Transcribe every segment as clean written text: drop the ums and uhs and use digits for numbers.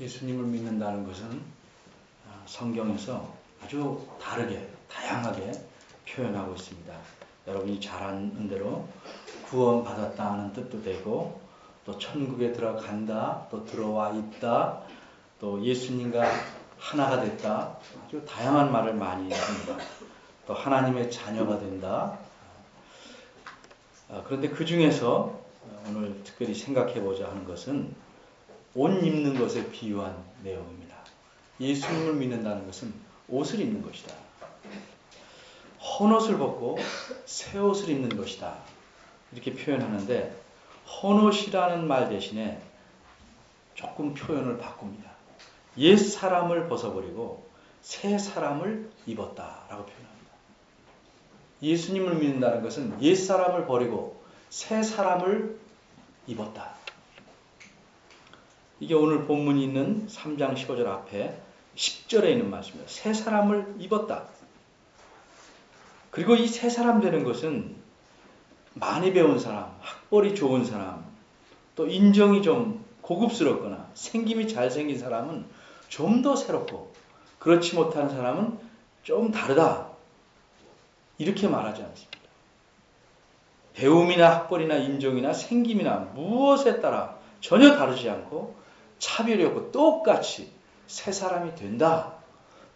예수님을 믿는다는 것은 성경에서 아주 다르게, 다양하게 표현하고 있습니다. 여러분이 잘 아는 대로 구원받았다는 뜻도 되고, 또 천국에 들어간다, 또 들어와 있다, 또 예수님과 하나가 됐다, 아주 다양한 말을 많이 합니다. 또 하나님의 자녀가 된다. 그런데 그 중에서 오늘 특별히 생각해 보자 하는 것은 옷 입는 것에 비유한 내용입니다. 예수님을 믿는다는 것은 옷을 입는 것이다. 헌옷을 벗고 새 옷을 입는 것이다. 이렇게 표현하는데, 헌옷이라는 말 대신에 조금 표현을 바꿉니다. 옛 사람을 벗어버리고 새 사람을 입었다라고 표현합니다. 예수님을 믿는다는 것은 옛 사람을 버리고 새 사람을 입었다. 이게 오늘 본문이 있는 3장 15절 앞에 10절에 있는 말씀입니다. 새 사람을 입었다. 그리고 이 새 사람 되는 것은 많이 배운 사람, 학벌이 좋은 사람, 또 인정이 좀 고급스럽거나 생김이 잘생긴 사람은 좀 더 새롭고, 그렇지 못한 사람은 좀 다르다. 이렇게 말하지 않습니다. 배움이나 학벌이나 인종이나 생김이나 무엇에 따라 전혀 다르지 않고 차별이 없고 똑같이 새 사람이 된다,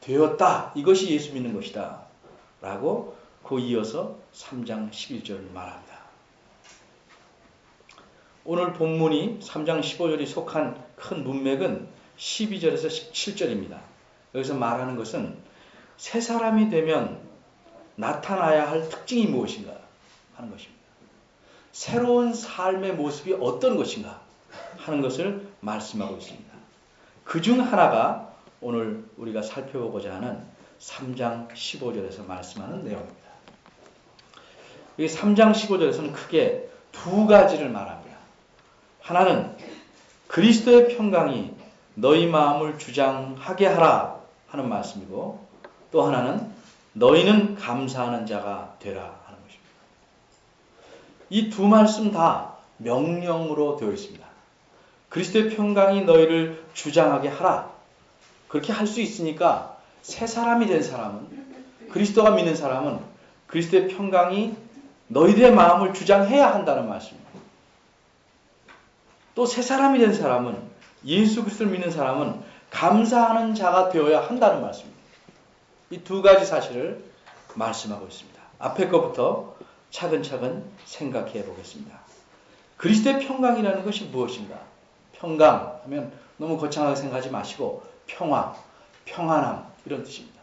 되었다. 이것이 예수 믿는 것이다. 라고 그 이어서 3장 11절을 말합니다. 오늘 본문이 3장 15절이 속한 큰 문맥은 12절에서 17절입니다. 여기서 말하는 것은 새 사람이 되면 나타나야 할 특징이 무엇인가 하는 것입니다. 새로운 삶의 모습이 어떤 것인가 하는 것을 말씀하고 있습니다. 그중 하나가 오늘 우리가 살펴보고자 하는 3장 15절에서 말씀하는 내용입니다. 이 3장 15절에서는 크게 두 가지를 말합니다. 하나는 그리스도의 평강이 너희 마음을 주장하게 하라 하는 말씀이고, 또 하나는 너희는 감사하는 자가 되라 하는 것입니다. 이 두 말씀 다 명령으로 되어 있습니다. 그리스도의 평강이 너희를 주장하게 하라. 그렇게 할 수 있으니까 새 사람이 된 사람은, 그리스도가 믿는 사람은 그리스도의 평강이 너희들의 마음을 주장해야 한다는 말씀입니다. 또 새 사람이 된 사람은, 예수 그리스도를 믿는 사람은 감사하는 자가 되어야 한다는 말씀입니다. 이 두 가지 사실을 말씀하고 있습니다. 앞에 것부터 차근차근 생각해 보겠습니다. 그리스도의 평강이라는 것이 무엇인가? 평강 하면 너무 거창하게 생각하지 마시고 평화, 평안함 이런 뜻입니다.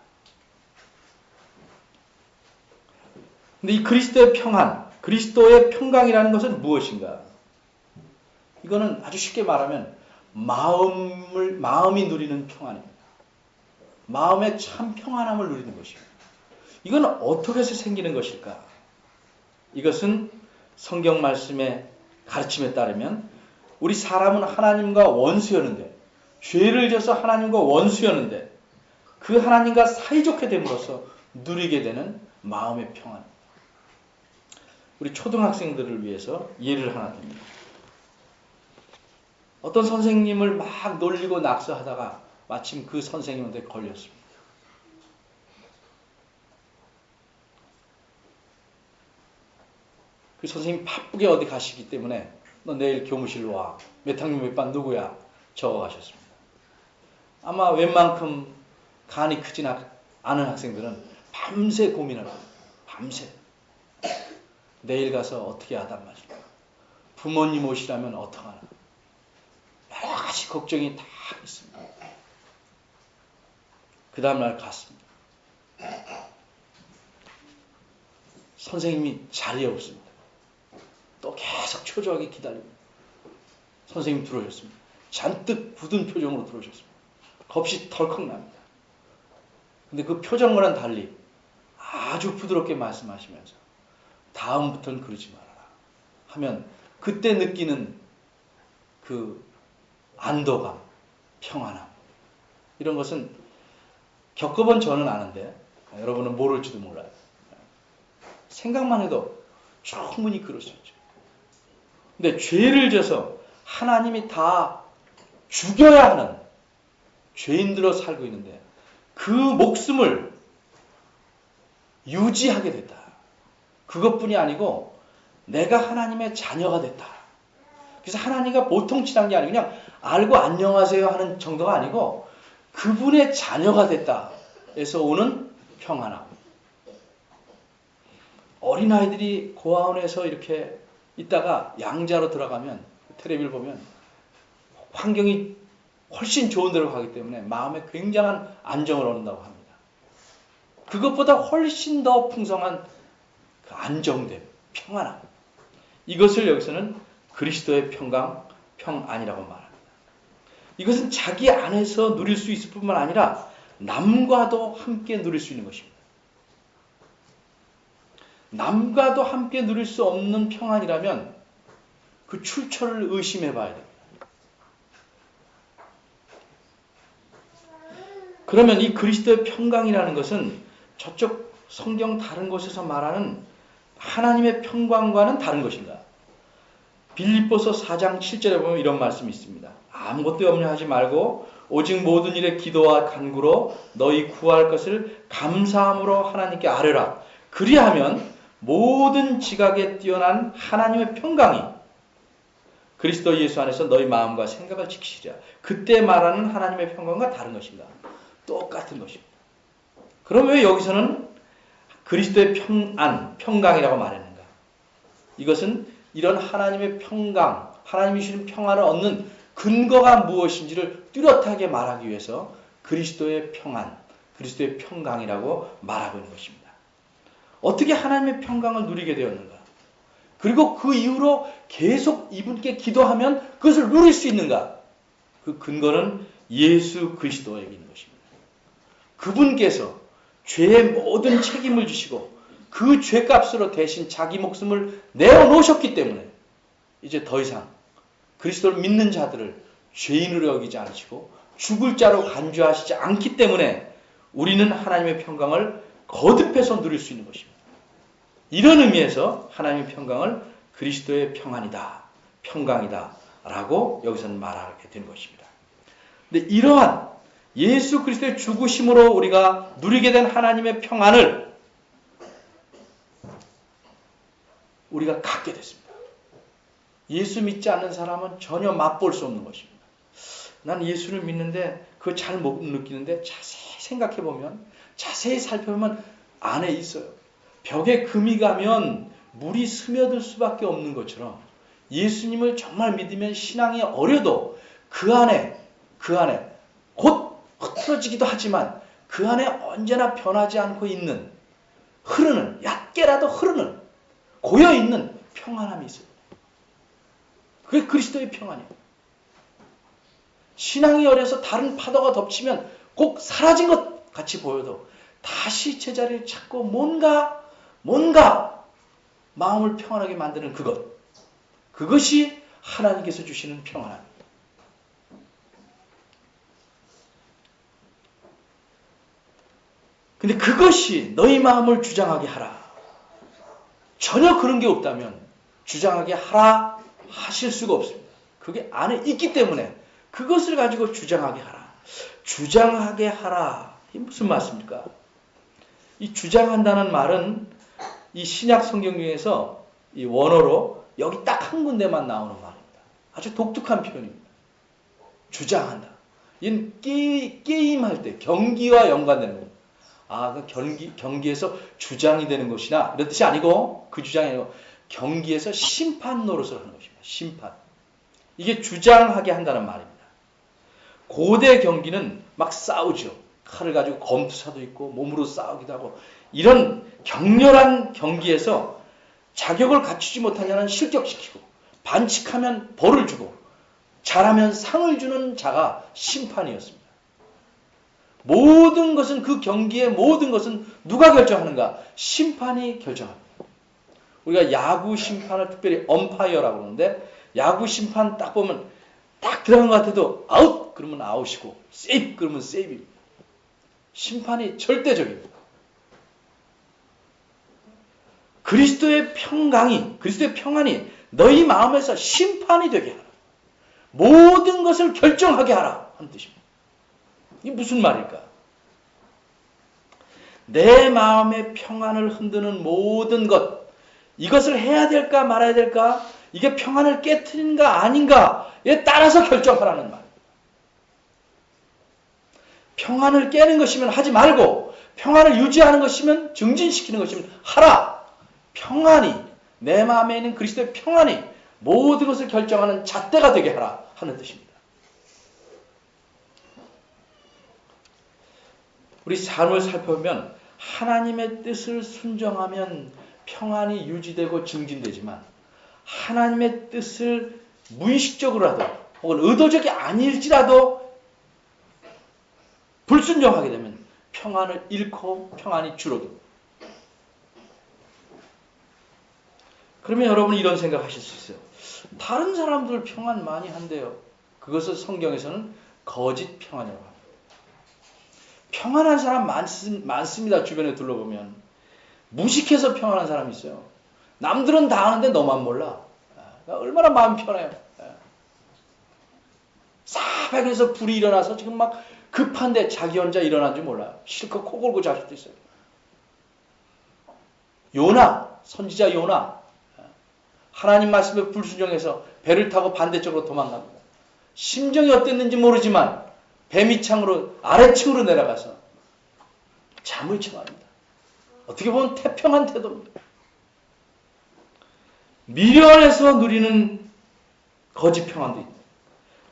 근데 이 그리스도의 평안, 그리스도의 평강이라는 것은 무엇인가? 이거는 아주 쉽게 말하면 마음이 누리는 평안입니다. 마음의 참 평안함을 누리는 것입니다. 이건 어떻게 해서 생기는 것일까? 이것은 성경 말씀의 가르침에 따르면 우리 사람은 하나님과 원수였는데, 죄를 져서 하나님과 원수였는데 그 하나님과 사이좋게 됨으로써 누리게 되는 마음의 평안입니다. 우리 초등학생들을 위해서 예를 하나 듭니다. 어떤 선생님을 막 놀리고 낙서하다가 마침 그 선생님한테 걸렸습니다. 그 선생님 바쁘게 어디 가시기 때문에 너 내일 교무실로 와. 몇 학년 몇 반 누구야? 적어가셨습니다. 아마 웬만큼 간이 크진 않은 학생들은 밤새 고민을 합니다. 밤새. 내일 가서 어떻게 하단 말이야. 부모님 오시라면 어떡하나. 여러 가지 걱정이 다 있습니다. 그 다음날 갔습니다. 선생님이 자리에 없습니다. 또 계속 초조하게 기다립니다. 선생님 들어오셨습니다. 잔뜩 굳은 표정으로 들어오셨습니다. 겁이 덜컥 납니다. 근데 그 표정과는 달리 아주 부드럽게 말씀하시면서 다음부터는 그러지 말아라 하면 그때 느끼는 그 안도감, 평안함, 이런 것은 겪어본 저는 아는데 여러분은 모를지도 몰라요. 생각만 해도 충분히 그럴 수 있죠. 근데 죄를 져서 하나님이 다 죽여야 하는, 죄인들로 살고 있는데 그 목숨을 유지하게 됐다. 그것뿐이 아니고 내가 하나님의 자녀가 됐다. 그래서 하나님과 보통 친한 게 아니고 그냥 알고 안녕하세요 하는 정도가 아니고 그분의 자녀가 됐다. 에서 오는 평안함. 어린아이들이 고아원에서 이렇게 있다가 양자로 들어가면 텔레비를 보면 환경이 훨씬 좋은 데로 가기 때문에 마음에 굉장한 안정을 얻는다고 합니다. 그것보다 훨씬 더 풍성한 그 안정됨, 평안함. 이것을 여기서는 그리스도의 평안이라고 말합니다. 이것은 자기 안에서 누릴 수 있을 뿐만 아니라 남과도 함께 누릴 수 있는 것입니다. 남과도 함께 누릴 수 없는 평안이라면 그 출처를 의심해 봐야 됩니다. 그러면 이 그리스도의 평강이라는 것은 저쪽 성경 다른 곳에서 말하는 하나님의 평강과는 다른 것인가? 빌립보서 4장 7절에 보면 이런 말씀이 있습니다. 아무것도 염려하지 말고 오직 모든 일에 기도와 간구로 너희 구할 것을 감사함으로 하나님께 아뢰라. 그리하면 모든 지각에 뛰어난 하나님의 평강이 그리스도 예수 안에서 너희 마음과 생각을 지키시리라. 그때 말하는 하나님의 평강과 다른 것인가? 똑같은 것입니다. 그럼 왜 여기서는 그리스도의 평강이라고 말했는가? 이것은 이런 하나님의 평강, 하나님이 주시는 평안을 얻는 근거가 무엇인지를 뚜렷하게 말하기 위해서 그리스도의 평안, 그리스도의 평강이라고 말하고 있는 것입니다. 어떻게 하나님의 평강을 누리게 되었는가? 그리고 그 이후로 계속 이분께 기도하면 그것을 누릴 수 있는가? 그 근거는 예수 그리스도에게 있는 것입니다. 그분께서 죄의 모든 책임을 지시고 그 죄값으로 대신 자기 목숨을 내어놓으셨기 때문에 이제 더 이상 그리스도를 믿는 자들을 죄인으로 여기지 않으시고 죽을 자로 간주하시지 않기 때문에 우리는 하나님의 평강을 거듭해서 누릴 수 있는 것입니다. 이런 의미에서 하나님의 평강을 그리스도의 평안이다, 평강이다 라고 여기서는 말하게 된 것입니다. 근데 이러한 예수 그리스도의 죽으심으로 우리가 누리게 된 하나님의 평안을 우리가 갖게 됐습니다. 예수 믿지 않는 사람은 전혀 맛볼 수 없는 것입니다. 난 예수를 믿는데 그거 잘 못 느끼는데 자세히 생각해보면, 자세히 살펴보면 안에 있어요. 벽에 금이 가면 물이 스며들 수밖에 없는 것처럼 예수님을 정말 믿으면 신앙이 어려도 그 안에 곧 흐트러지기도 하지만 그 안에 언제나 변하지 않고 있는, 흐르는, 얕게라도 흐르는, 고여있는 평안함이 있어요. 그게 그리스도의 평안이에요. 신앙이 어려서 다른 파도가 덮치면 꼭 사라진 것 같이 보여도 다시 제자리를 찾고 뭔가 마음을 평안하게 만드는 그것이 하나님께서 주시는 평안함입니다. 근데 그것이 너희 마음을 주장하게 하라. 전혀 그런 게 없다면 주장하게 하라 하실 수가 없습니다. 그게 안에 있기 때문에 그것을 가지고 주장하게 하라. 주장하게 하라. 이 무슨 말씀입니까? 이 주장한다는 말은 이 신약 성경 중에서 이 원어로 여기 딱 한 군데만 나오는 말입니다. 아주 독특한 표현입니다. 주장한다. 이는 게임할 때 경기와 연관되는 겁니다. 그 경기에서 주장이 되는 것이나 이런 뜻이 아니고, 그 주장이 아니고 경기에서 심판 노릇을 하는 것입니다. 심판. 이게 주장하게 한다는 말입니다. 고대 경기는 막 싸우죠. 칼을 가지고 검투사도 있고 몸으로 싸우기도 하고, 이런 격렬한 경기에서 자격을 갖추지 못한 자는 실격시키고, 반칙하면 벌을 주고, 잘하면 상을 주는 자가 심판이었습니다. 모든 것은, 그 경기의 모든 것은 누가 결정하는가? 심판이 결정합니다. 우리가 야구 심판을 특별히 엄파이어라고 그러는데, 야구 심판 딱 보면 딱 들어간 것 같아도 아웃 그러면 아웃이고 세이브 그러면 세이브입니다. 심판이 절대적입니다. 그리스도의 평안이 너희 마음에서 심판이 되게 하라. 모든 것을 결정하게 하라 하는 뜻입니다. 이게 무슨 말일까? 내 마음의 평안을 흔드는 모든 것, 이것을 해야 될까 말아야 될까? 이게 평안을 깨트리는가 아닌가에 따라서 결정하라는 말. 평안을 깨는 것이면 하지 말고 평안을 유지하는 것이면 증진시키는 것이면 하라. 평안이, 내 마음에 있는 그리스도의 평안이 모든 것을 결정하는 잣대가 되게 하라 하는 뜻입니다. 우리 삶을 살펴보면 하나님의 뜻을 순종하면 평안이 유지되고 증진되지만 하나님의 뜻을 무의식적으로라도 혹은 의도적이 아닐지라도 불순종하게 되면 평안을 잃고 평안이 줄어들고. 그러면 여러분 이런 생각하실 수 있어요. 다른 사람들 평안 많이 한대요. 그것을 성경에서는 거짓 평안이라고 합니다. 평안한 사람 많습니다. 주변에 둘러보면. 무식해서 평안한 사람이 있어요. 남들은 다 아는데 너만 몰라. 얼마나 마음이 편해요. 사백에서 불이 일어나서 지금 막 급한데 자기 혼자 일어난 줄 몰라요. 실컷 코 골고 잘 수도 있어요. 요나, 선지자 요나. 하나님 말씀에 불순종해서 배를 타고 반대쪽으로 도망갑니다. 심정이 어땠는지 모르지만 배 밑창으로 아래층으로 내려가서 잠을 청합니다. 어떻게 보면 태평한 태도입니다. 미련에서 누리는 거짓 평안도 있다.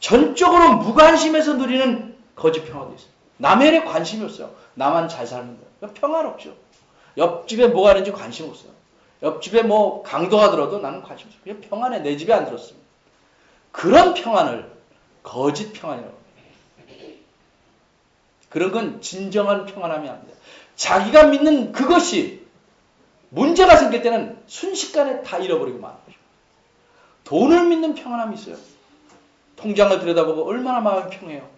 전적으로 무관심에서 누리는 거짓 평안도 있어요. 남의 일에 관심이 없어요. 나만 잘 사는 거예요. 평안없죠. 옆집에 뭐가 있는지 관심 없어요. 옆집에 뭐 강도가 들어도 나는 관심 없어요. 그냥 평안해. 내 집에 안 들었습니다. 그런 평안을 거짓 평안이라고 합니다. 그런 건 진정한 평안함이 아닙니다. 자기가 믿는 그것이 문제가 생길 때는 순식간에 다 잃어버리고 마는 거죠. 돈을 믿는 평안함이 있어요. 통장을 들여다보고 얼마나 마음이 평해요.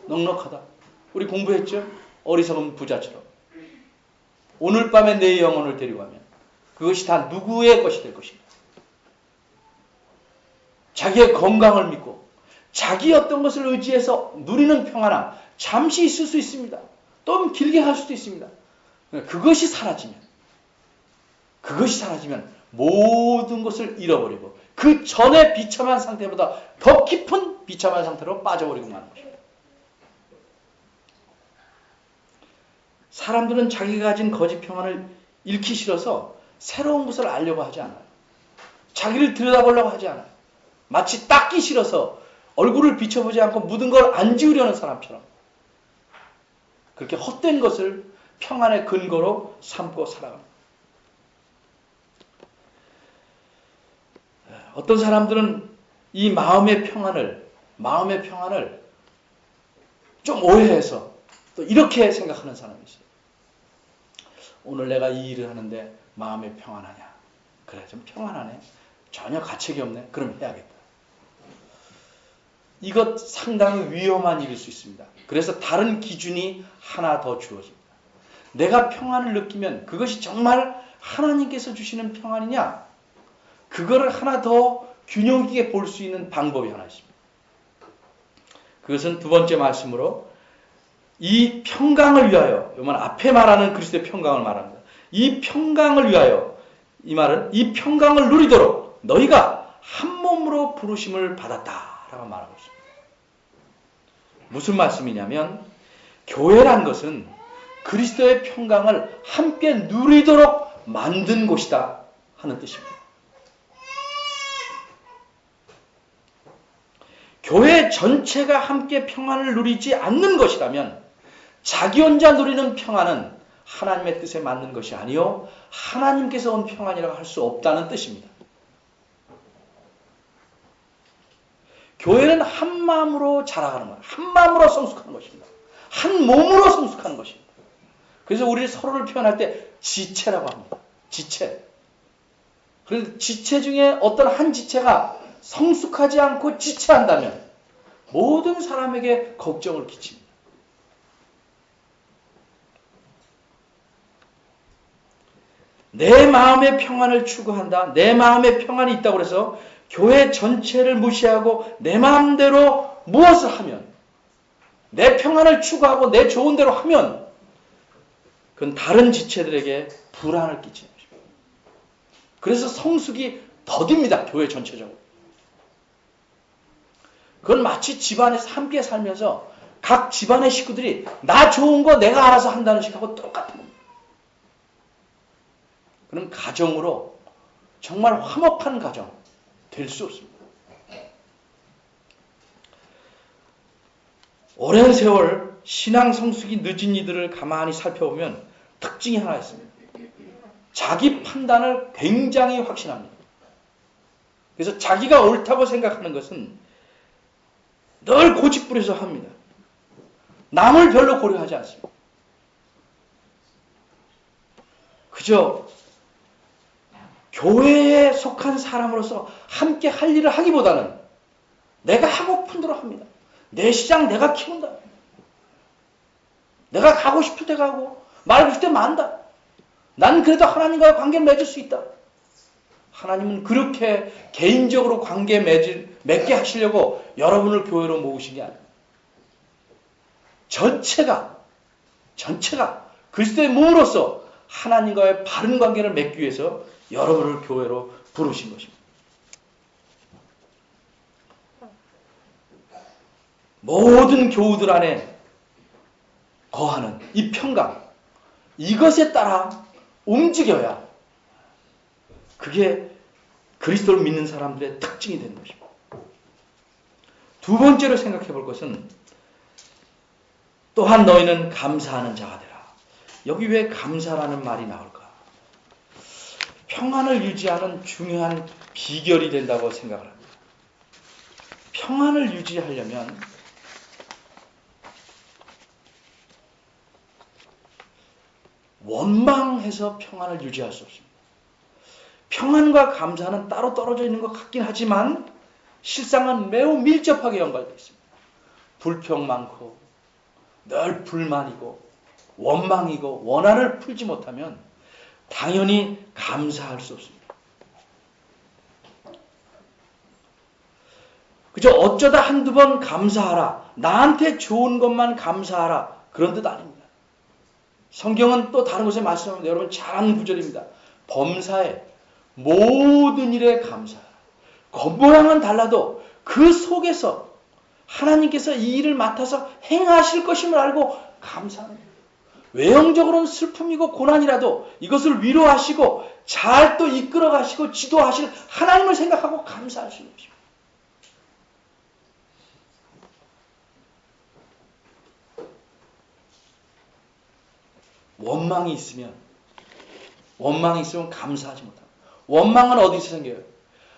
넉넉하다. 우리 공부했죠? 어리석은 부자처럼. 오늘 밤에 내 영혼을 데리고 가면 그것이 다 누구의 것이 될 것입니다. 자기의 건강을 믿고 자기 어떤 것을 의지해서 누리는 평안함 잠시 있을 수 있습니다. 또 길게 갈 수도 있습니다. 그것이 사라지면 모든 것을 잃어버리고 그 전에 비참한 상태보다 더 깊은 비참한 상태로 빠져버리고 마는 것입니다. 사람들은 자기가 가진 거짓 평안을 잃기 싫어서 새로운 것을 알려고 하지 않아요. 자기를 들여다보려고 하지 않아요. 마치 닦기 싫어서 얼굴을 비춰보지 않고 묻은 걸 안 지우려는 사람처럼 그렇게 헛된 것을 평안의 근거로 삼고 살아갑니다. 어떤 사람들은 이 마음의 평안을 좀 오해해서 또 이렇게 생각하는 사람이 있어요. 오늘 내가 이 일을 하는데 마음이 평안하냐? 그래, 좀 평안하네. 전혀 가책이 없네. 그럼 해야겠다. 이것 상당히 위험한 일일 수 있습니다. 그래서 다른 기준이 하나 더 주어집니다. 내가 평안을 느끼면 그것이 정말 하나님께서 주시는 평안이냐? 그거를 하나 더 균형 있게 볼 수 있는 방법이 하나 있습니다. 그것은 두 번째 말씀으로 이 평강을 위하여, 이 말 앞에 말하는 그리스도의 평강을 말합니다. 이 평강을 위하여, 이 말은 이 평강을 누리도록 너희가 한 몸으로 부르심을 받았다라고 말하고 있습니다. 무슨 말씀이냐면 교회란 것은 그리스도의 평강을 함께 누리도록 만든 곳이다 하는 뜻입니다. 교회 전체가 함께 평안을 누리지 않는 것이라면 자기 혼자 누리는 평안은 하나님의 뜻에 맞는 것이 아니요 하나님께서 온 평안이라고 할 수 없다는 뜻입니다. 교회는 한 마음으로 자라가는 거예요. 한 마음으로 성숙하는 것입니다. 한 몸으로 성숙하는 것입니다. 그래서 우리 서로를 표현할 때 지체라고 합니다. 지체. 그런데 지체 중에 어떤 한 지체가 성숙하지 않고 지체한다면 모든 사람에게 걱정을 끼칩니다. 내 마음의 평안을 추구한다. 내 마음의 평안이 있다고 해서 교회 전체를 무시하고 내 마음대로 무엇을 하면 내 평안을 추구하고 내 좋은 대로 하면 그건 다른 지체들에게 불안을 끼치는 것입니다. 그래서 성숙이 더딥니다. 교회 전체적으로. 그건 마치 집안에서 함께 살면서 각 집안의 식구들이 나 좋은 거 내가 알아서 한다는 식하고 똑같은 겁니다. 그럼 가정으로 정말 화목한 가정 될 수 없습니다. 오랜 세월 신앙 성숙이 늦은 이들을 가만히 살펴보면 특징이 하나 있습니다. 자기 판단을 굉장히 확신합니다. 그래서 자기가 옳다고 생각하는 것은 늘 고집부려서 합니다. 남을 별로 고려하지 않습니다. 그저 교회에 속한 사람으로서 함께 할 일을 하기보다는 내가 하고픈 대로 합니다. 내 시장 내가 키운다. 내가 가고 싶을 때 가고 말고 싶을 때 만다. 난 그래도 하나님과의 관계를 맺을 수 있다. 하나님은 그렇게 개인적으로 관계 맺게 하시려고 여러분을 교회로 모으신 게 아닙니다. 전체가 그리스도의 몸으로서 하나님과의 바른 관계를 맺기 위해서 여러분을 교회로 부르신 것입니다. 모든 교우들 안에 거하는 이 평강, 이것에 따라 움직여야 그게 그리스도를 믿는 사람들의 특징이 되는 것입니다. 두 번째로 생각해 볼 것은 또한 너희는 감사하는 자가 되라. 여기 왜 감사라는 말이 나올까? 평안을 유지하는 중요한 비결이 된다고 생각을 합니다. 평안을 유지하려면 원망해서 평안을 유지할 수 없습니다. 평안과 감사는 따로 떨어져 있는 것 같긴 하지만 실상은 매우 밀접하게 연관되어 있습니다. 불평 많고 늘 불만이고 원망이고 원한을 풀지 못하면 당연히 감사할 수 없습니다. 그저 어쩌다 한두 번 감사하라. 나한테 좋은 것만 감사하라. 그런 뜻 아닙니다. 성경은 또 다른 곳에 말씀하면 여러분 잘 아는 구절입니다. 범사에 모든 일에 감사하라. 겉모양은 달라도 그 속에서 하나님께서 이 일을 맡아서 행하실 것임을 알고 감사하는 거예요. 외형적으로는 슬픔이고 고난이라도 이것을 위로하시고 잘 또 이끌어 가시고 지도하실 하나님을 생각하고 감사할 수 있는 것입니다. 원망이 있으면 감사하지 못합니다. 원망은 어디서 생겨요?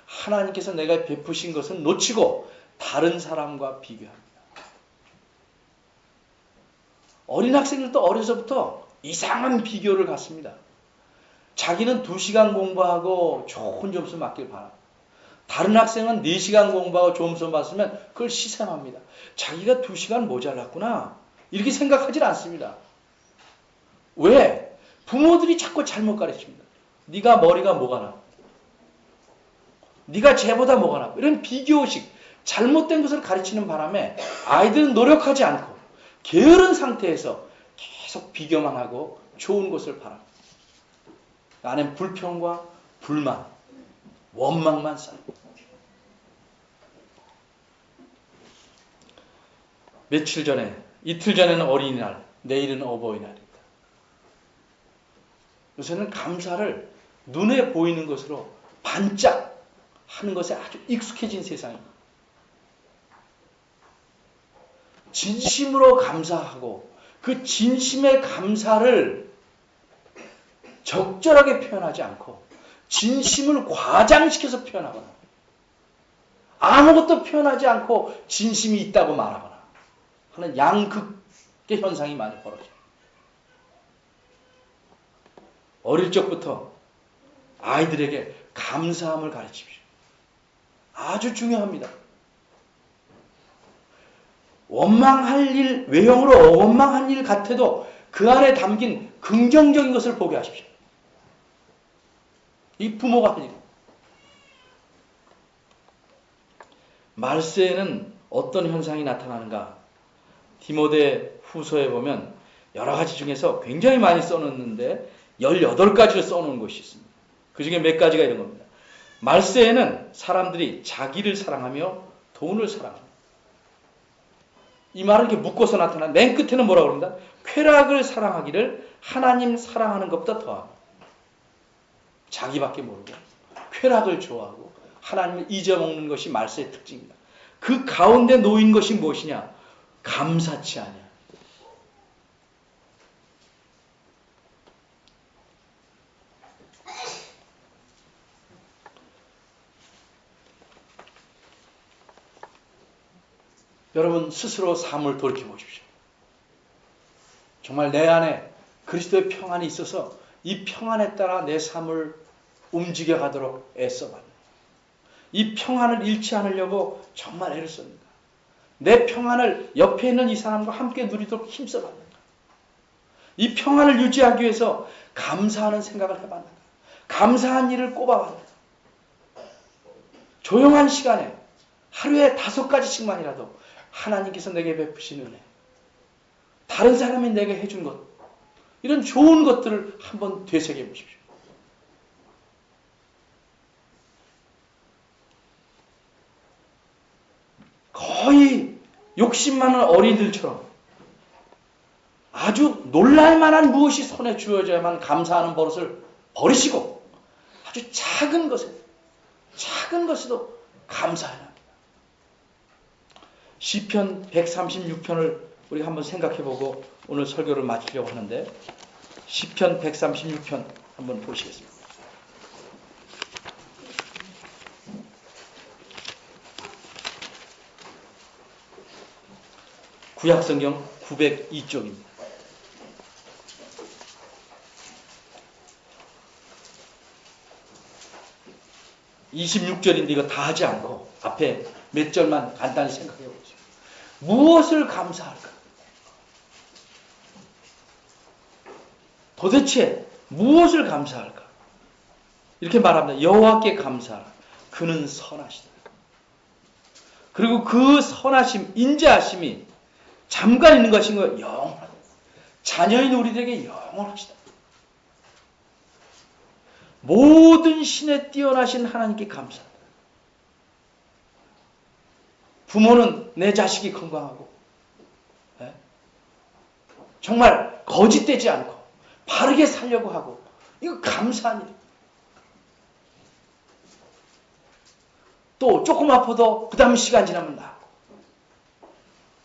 하나님께서 내가 베푸신 것을 놓치고 다른 사람과 비교합니다. 어린 학생들도 어려서부터 이상한 비교를 갖습니다. 자기는 2시간 공부하고 좋은 점수 맞길 바랍니다. 다른 학생은 4시간 공부하고 좋은 점수 맞으면 그걸 시샘합니다. 자기가 2시간 모자랐구나. 이렇게 생각하지 않습니다. 왜? 부모들이 자꾸 잘못 가르칩니다. 네가 머리가 뭐가 나? 네가 쟤보다 뭐가 나? 이런 비교식, 잘못된 것을 가르치는 바람에 아이들은 노력하지 않고 게으른 상태에서 계속 비교만 하고 좋은 것을 바랍니다. 안엔 불평과 불만, 원망만 쌓입니다. 이틀 전에는 어린이날, 내일은 어버이날입니다. 요새는 감사를 눈에 보이는 것으로 반짝 하는 것에 아주 익숙해진 세상입니다. 진심으로 감사하고 그 진심의 감사를 적절하게 표현하지 않고 진심을 과장시켜서 표현하거나 아무것도 표현하지 않고 진심이 있다고 말하거나 하는 양극의 현상이 많이 벌어져요. 어릴 적부터 아이들에게 감사함을 가르치십시오. 아주 중요합니다. 원망할 일, 외형으로 원망한 일 같아도 그 안에 담긴 긍정적인 것을 보게 하십시오. 이 부모가 할 일. 말세에는 어떤 현상이 나타나는가? 디모데 후서에 보면 여러 가지 중에서 굉장히 많이 써놓는데 18가지를 써놓은 것이 있습니다. 그 중에 몇 가지가 이런 겁니다. 말세에는 사람들이 자기를 사랑하며 돈을 사랑합니다. 이 말을 이렇게 묶어서 나타나 맨 끝에는 뭐라고 그럽니다? 쾌락을 사랑하기를 하나님 사랑하는 것보다 더합니다. 자기밖에 모르고 쾌락을 좋아하고 하나님을 잊어먹는 것이 말세의 특징입니다. 그 가운데 놓인 것이 무엇이냐? 감사치 아니야. 여러분 스스로 삶을 돌이켜 보십시오. 정말 내 안에 그리스도의 평안이 있어서 이 평안에 따라 내 삶을 움직여 가도록 애써봤는가? 이 평안을 잃지 않으려고 정말 애를 썼는가? 내 평안을 옆에 있는 이 사람과 함께 누리도록 힘써봤는가? 이 평안을 유지하기 위해서 감사하는 생각을 해봤는가? 감사한 일을 꼽아봤는가? 조용한 시간에 하루에 5가지씩만이라도 하나님께서 내게 베푸신 은혜, 다른 사람이 내게 해준 것, 이런 좋은 것들을 한번 되새겨 보십시오. 거의 욕심 많은 어린이들처럼 아주 놀랄만한 무엇이 손에 주어져야만 감사하는 버릇을 버리시고 아주 작은 것에도 감사해야 합니다. 시편 136편을 우리가 한번 생각해보고 오늘 설교를 마치려고 하는데, 시편 136편 한번 보시겠습니다. 구약성경 902쪽입니다. 26절인데 이거 다 하지 않고 앞에 몇 절만 간단히 생각해 보죠. 무엇을 감사할까? 도대체 무엇을 감사할까? 이렇게 말합니다. 여호와께 감사하라. 그는 선하시다. 그리고 그 선하심, 인자하심이 잠깐 있는 것인 거예요. 영원하다. 자녀인 우리들에게 영원하시다. 모든 신에 뛰어나신 하나님께 감사합니다. 부모는 내 자식이 건강하고 정말 거짓되지 않고 바르게 살려고 하고, 이거 감사한 일이에요. 또 조금 아파도 그 다음 시간 지나면 나고,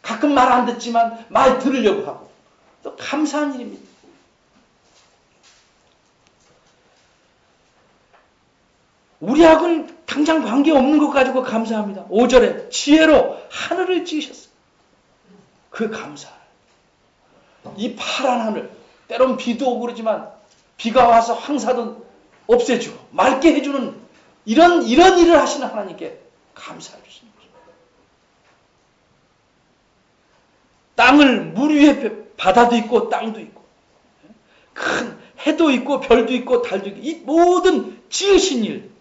가끔 말 안 듣지만 말 들으려고 하고, 또 감사한 일입니다. 우리하고는 당장 관계없는 것 가지고 감사합니다. 5절에 지혜로 하늘을 지으셨어요. 그 감사. 이 파란 하늘, 때론 비도 오고 그러지만 비가 와서 황사도 없애주고 맑게 해주는 이런 일을 하시는 하나님께 감사해 주시는 거죠. 땅을 물 위에 바다도 있고 땅도 있고 큰 해도 있고 별도 있고 달도 있고, 이 모든 지으신 일,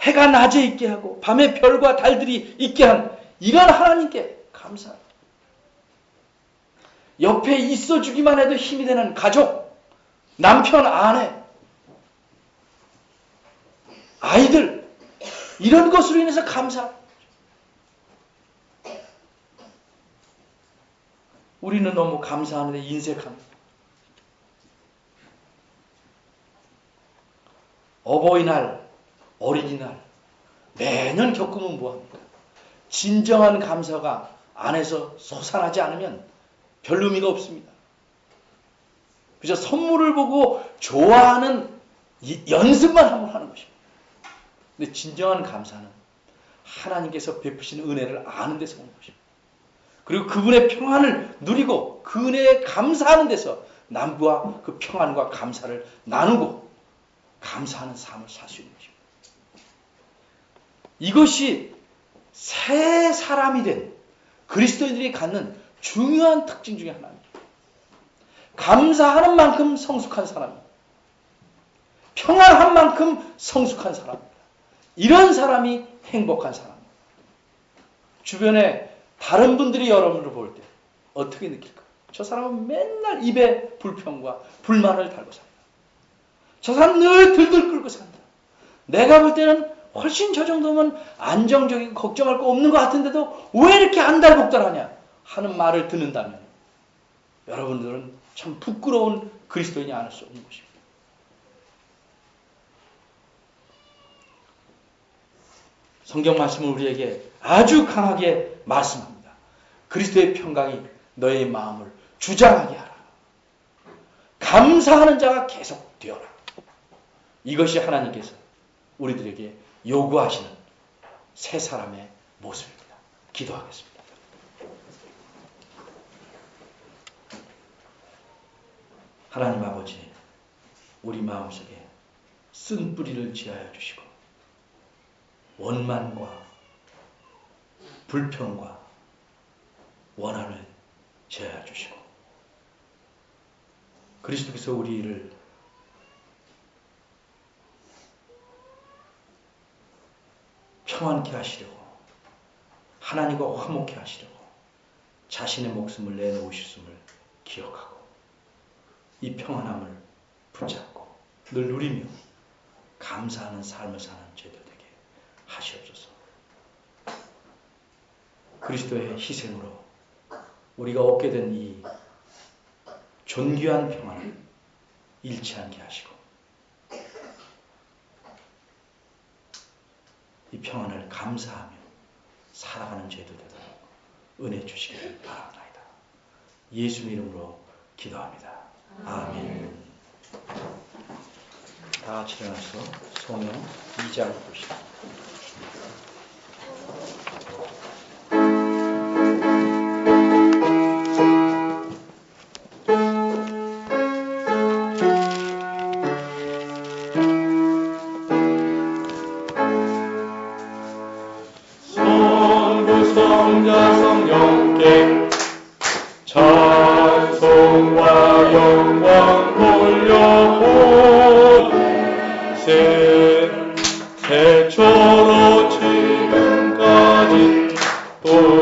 해가 낮에 있게 하고 밤에 별과 달들이 있게 한 이런 하나님께 감사합니다. 옆에 있어주기만 해도 힘이 되는 가족, 남편, 아내, 아이들, 이런 것으로 인해서 감사합니다. 우리는 너무 감사하는데 인색합니다. 어버이날, 어린이날 매년 겪으면 뭐합니까? 진정한 감사가 안에서 솟아나지 않으면 별 의미가 없습니다. 그저 선물을 보고 좋아하는 연습만 한번 하는 것입니다. 근데 진정한 감사는 하나님께서 베푸신 은혜를 아는 데서 오는 것입니다. 그리고 그분의 평안을 누리고 그 은혜에 감사하는 데서 남과 그 평안과 감사를 나누고 감사하는 삶을 살 수 있는 것입니다. 이것이 새 사람이 된 그리스도인들이 갖는 중요한 특징 중에 하나입니다. 감사하는 만큼 성숙한 사람입니다. 평안한 만큼 성숙한 사람입니다. 이런 사람이 행복한 사람입니다. 주변에 다른 분들이 여러분을 볼 때 어떻게 느낄까? 저 사람은 맨날 입에 불평과 불만을 달고 산다. 저 사람 늘 들들 끌고 산다. 내가 볼 때는 훨씬 저 정도면 안정적이고 걱정할 거 없는 것 같은데도 왜 이렇게 안달복달하냐 하는 말을 듣는다면 여러분들은 참 부끄러운 그리스도인이 아닐 수 없는 것입니다. 성경 말씀은 우리에게 아주 강하게 말씀합니다. 그리스도의 평강이 너의 마음을 주장하게 하라. 감사하는 자가 계속 되어라. 이것이 하나님께서 우리들에게 요구하시는 새 사람의 모습입니다. 기도하겠습니다. 하나님 아버지, 우리 마음속에 쓴 뿌리를 지하여 주시고 원만과 불평과 원한을 제하여 주시고 그리스도께서 우리를 평안케 하시려고 하나님과 화목케 하시려고 자신의 목숨을 내놓으셨음을 기억하고 이 평안함을 붙잡고 늘 누리며 감사하는 삶을 사는 저희들 되게 하시옵소서. 그리스도의 희생으로 우리가 얻게 된 이 존귀한 평안을 잃지 않게 하시고 이 평안을 감사하며 살아가는 저희들 되도록 은혜 주시기를 바랍니다. 예수 이름으로 기도합니다. 아멘. 다 같이 일어나서 성경 2장 보시죠. 성자 성령께 찬송과 영광 돌려오네. 새초로 지금까지 또